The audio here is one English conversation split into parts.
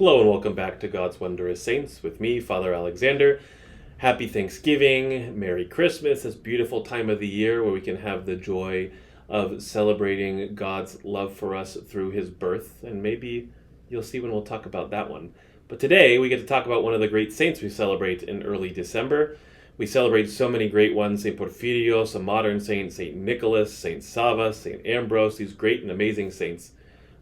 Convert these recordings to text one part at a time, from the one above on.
Hello and welcome back to God's Wondrous Saints with me, Father Alexander. Happy Thanksgiving, Merry Christmas, this beautiful time of the year where we can have the joy of celebrating God's love for us through his birth. And maybe you'll see when we'll talk about that one. But today we get to talk about one of the great saints we celebrate in early December. We celebrate so many great ones, St. Porphyrios, a modern saint, St. Nicholas, St. Sava, St. Ambrose, these great and amazing saints.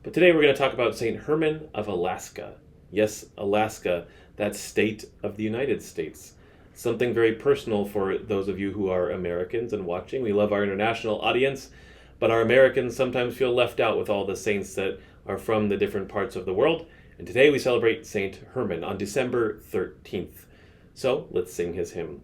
But today we're going to talk about Saint Herman of Alaska. Yes, Alaska, that state of the United States. Something very personal for those of you who are Americans and watching. We love our international audience, but our Americans sometimes feel left out with all the saints that are from the different parts of the world. And today we celebrate Saint Herman on December 13th. So let's sing his hymn.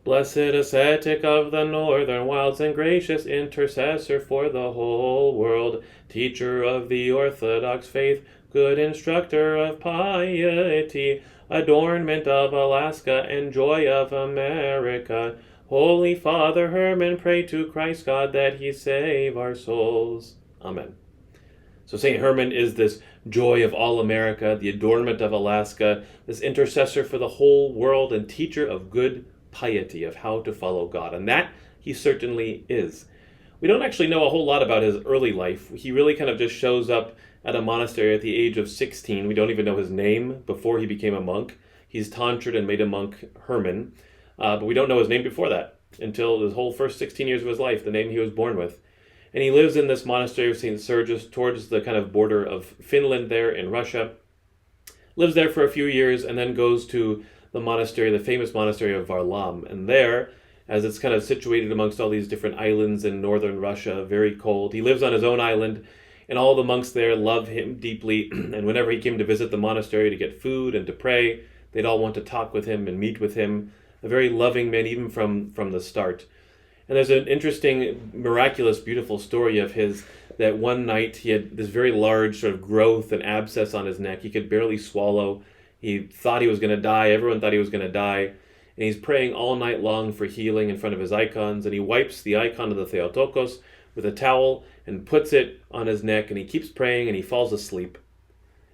Blessed ascetic of the northern wilds and gracious intercessor for the whole world, teacher of the Orthodox faith, good instructor of piety, adornment of Alaska and joy of America, Holy Father Herman, pray to Christ God that he save our souls. Amen. So Saint Herman is this joy of all America, the adornment of Alaska, this intercessor for the whole world and teacher of good piety, of how to follow God. And that he certainly is. We don't actually know a whole lot about his early life. He really kind of just shows up at a monastery at the age of 16. We don't even know his name before he became a monk. He's tonsured and made a monk Herman, but we don't know his name before that until the whole first 16 years of his life, the name he was born with. And he lives in this monastery of St. Sergius towards the kind of border of Finland there in Russia. Lives there for a few years and then goes to the monastery, the famous monastery of Varlam. And there, as it's kind of situated amongst all these different islands in northern Russia, very cold, he lives on his own island, and all the monks there love him deeply. And whenever he came to visit the monastery to get food and to pray, they'd all want to talk with him and meet with him. A very loving man, even from the start. And there's an interesting, miraculous, beautiful story of his, that one night he had this very large sort of growth and abscess on his neck. He could barely swallow. He thought he was going to die. Everyone thought he was going to die. And he's praying all night long for healing in front of his icons. And he wipes the icon of the Theotokos with a towel and puts it on his neck. And he keeps praying and he falls asleep.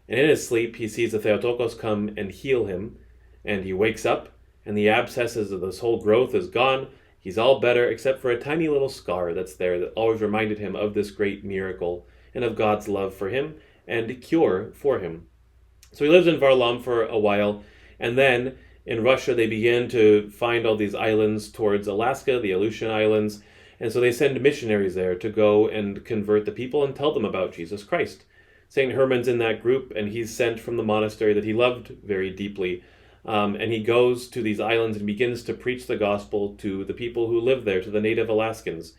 And in his sleep, he sees the Theotokos come and heal him. And he wakes up and the abscesses of this whole growth is gone. He's all better except for a tiny little scar that's there that always reminded him of this great miracle and of God's love for him and cure for him. So he lives in Varlam for a while, and then in Russia they begin to find all these islands towards Alaska, the Aleutian Islands, and so they send missionaries there to go and convert the people and tell them about Jesus Christ. St. Herman's in that group, and he's sent from the monastery that he loved very deeply, and he goes to these islands and begins to preach the gospel to the people who live there, to the native Alaskans.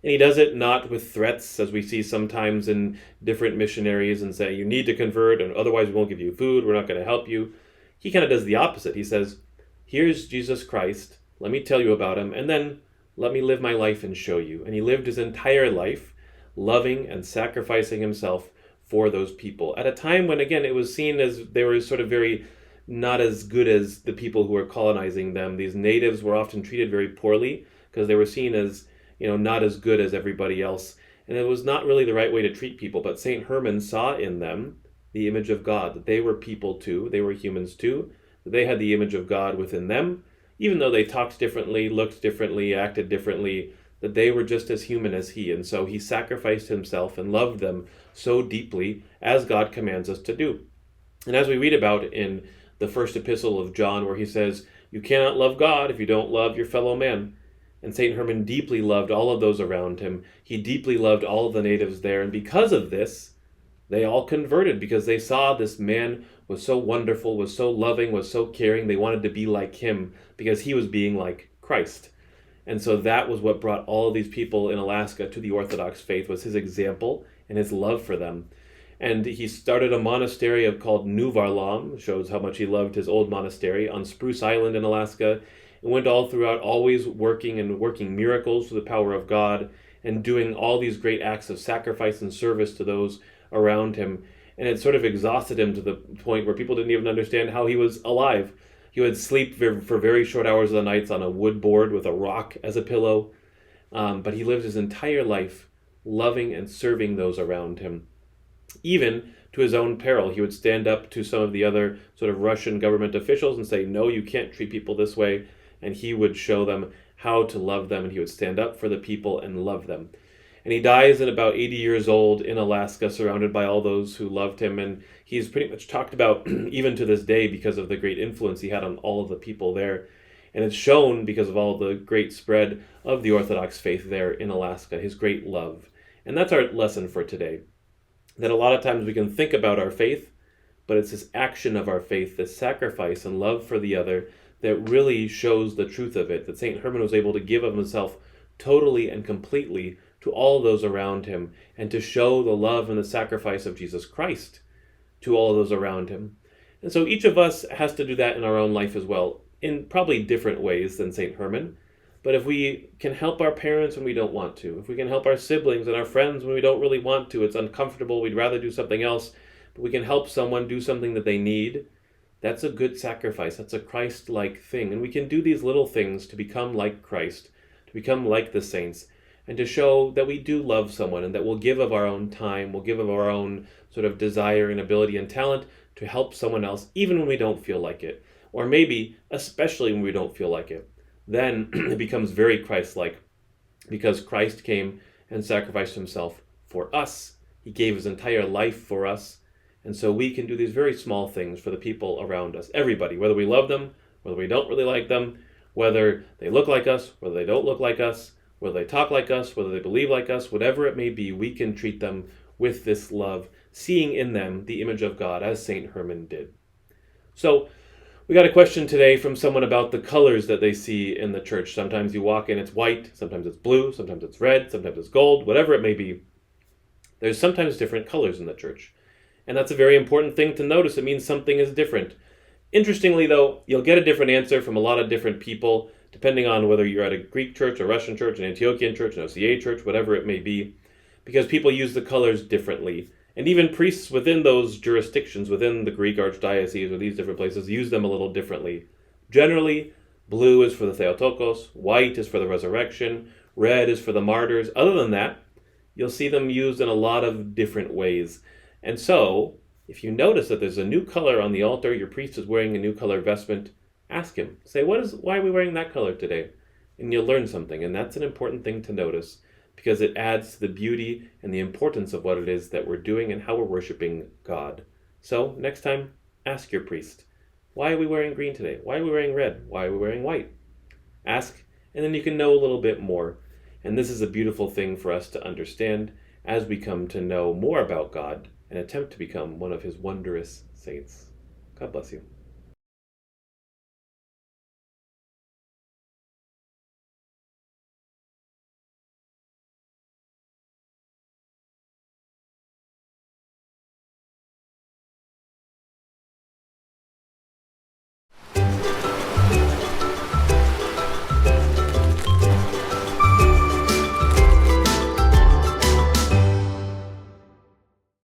And he does it not with threats, as we see sometimes in different missionaries, and say, you need to convert, and otherwise we won't give you food, we're not going to help you. He kind of does the opposite. He says, here's Jesus Christ, let me tell you about him, and then let me live my life and show you. And he lived his entire life loving and sacrificing himself for those people. At a time when, again, it was seen as they were sort of very not as good as the people who were colonizing them. These natives were often treated very poorly because they were seen as not as good as everybody else. And it was not really the right way to treat people. But St. Herman saw in them the image of God, that they were people too, they were humans too, that they had the image of God within them, even though they talked differently, looked differently, acted differently, that they were just as human as he. And so he sacrificed himself and loved them so deeply as God commands us to do. And as we read about in the first epistle of John, where he says, you cannot love God if you don't love your fellow man. And St. Herman deeply loved all of those around him. He deeply loved all of the natives there. And because of this, they all converted, because they saw this man was so wonderful, was so loving, was so caring. They wanted to be like him because he was being like Christ. And so that was what brought all of these people in Alaska to the Orthodox faith, was his example and his love for them. And he started a monastery called New Varlam, shows how much he loved his old monastery, on Spruce Island in Alaska. And went all throughout, always working miracles through the power of God, and doing all these great acts of sacrifice and service to those around him. And it sort of exhausted him to the point where people didn't even understand how he was alive. He would sleep for very short hours of the nights on a wood board with a rock as a pillow. But he lived his entire life loving and serving those around him. Even to his own peril. He would stand up to some of the other sort of Russian government officials and say, no, you can't treat people this way. And he would show them how to love them, and he would stand up for the people and love them. And he dies at about 80 years old in Alaska, surrounded by all those who loved him. And he's pretty much talked about even to this day because of the great influence he had on all of the people there. And it's shown because of all the great spread of the Orthodox faith there in Alaska, his great love. And that's our lesson for today. That a lot of times we can think about our faith, but it's this action of our faith, this sacrifice and love for the other, that really shows the truth of it. That Saint Herman was able to give of himself totally and completely to all those around him, and to show the love and the sacrifice of Jesus Christ to all those around him. And so each of us has to do that in our own life as well, in probably different ways than Saint Herman. But if we can help our parents when we don't want to, if we can help our siblings and our friends when we don't really want to, it's uncomfortable, we'd rather do something else, but we can help someone do something that they need, that's a good sacrifice. That's a Christ-like thing. And we can do these little things to become like Christ, to become like the saints, and to show that we do love someone, and that we'll give of our own time, we'll give of our own sort of desire and ability and talent to help someone else, even when we don't feel like it. Or maybe, especially when we don't feel like it. Then it becomes very Christ-like, because Christ came and sacrificed himself for us. He gave his entire life for us. And so we can do these very small things for the people around us, everybody, whether we love them, whether we don't really like them, whether they look like us, whether they don't look like us, whether they talk like us, whether they believe like us, whatever it may be, we can treat them with this love, seeing in them the image of God, as Saint Herman did. So we got a question today from someone about the colors that they see in the church. Sometimes you walk in, it's white, sometimes it's blue, sometimes it's red, sometimes it's gold, whatever it may be. There's sometimes different colors in the church. And that's a very important thing to notice. It means something is different. Interestingly, though, you'll get a different answer from a lot of different people, depending on whether you're at a Greek church, a Russian church, an Antiochian church, an OCA church, whatever it may be, because people use the colors differently. And even priests within those jurisdictions, within the Greek archdiocese or these different places, use them a little differently. Generally, blue is for the Theotokos, white is for the resurrection, red is for the martyrs. Other than that, you'll see them used in a lot of different ways. And so, if you notice that there's a new color on the altar, your priest is wearing a new color vestment, ask him. Say, why are we wearing that color today? And you'll learn something, and that's an important thing to notice, because it adds to the beauty and the importance of what it is that we're doing and how we're worshiping God. So, next time, ask your priest, why are we wearing green today? Why are we wearing red? Why are we wearing white? Ask, and then you can know a little bit more. And this is a beautiful thing for us to understand as we come to know more about God and attempt to become one of his wondrous saints. God bless you.